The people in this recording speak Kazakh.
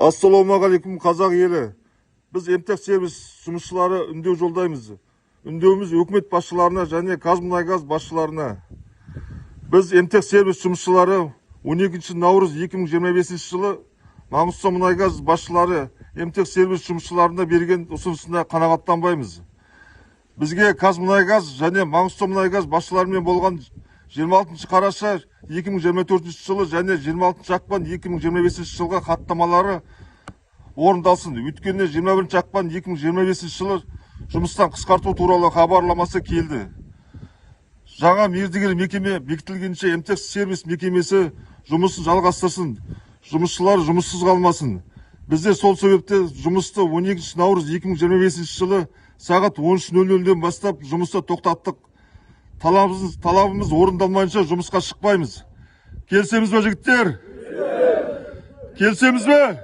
Ассалаумағалейкум қазақ елі. Біз МТЭК сервис жұмысшылары үндеу жолдаймыз. Үндеуіміз өкімет басшыларына және Қазмұнайгаз басшыларына. Біз МТЭК сервис жұмысшылары 12 наурыз 2025 жылы Маңғыстаумұнайгаз басшылары МТЭК сервис жұмысшыларына берген ұсынысына қанағаттанбаймыз. Бізге Қазмұнайгаз және Маңғыстаумұнайгаз басшыларымен болған 26 қараша 2024 жылы және 26 ақпан 2025 жылға хаттамалары орындалсын. Өткенде 21 ақпан 2025 жылы жұмыстан қысқарту туралы хабарламасы келді. Жаңа мердігер мекеме бекітілгенше МТЭК сервис мекемесі жұмысын жалғастырсын. Жұмысшылар жұмыссыз қалмасын. Біздер сол себепте жұмысты 12 наурыз 2025 жылы сағат 13:00-ден бастап жұмысты тоқтаттық. Талабымыз орындалмайынша жұмысқа шықпаймыз. Келісеміз бе, жігіттер? Келісеміз бе?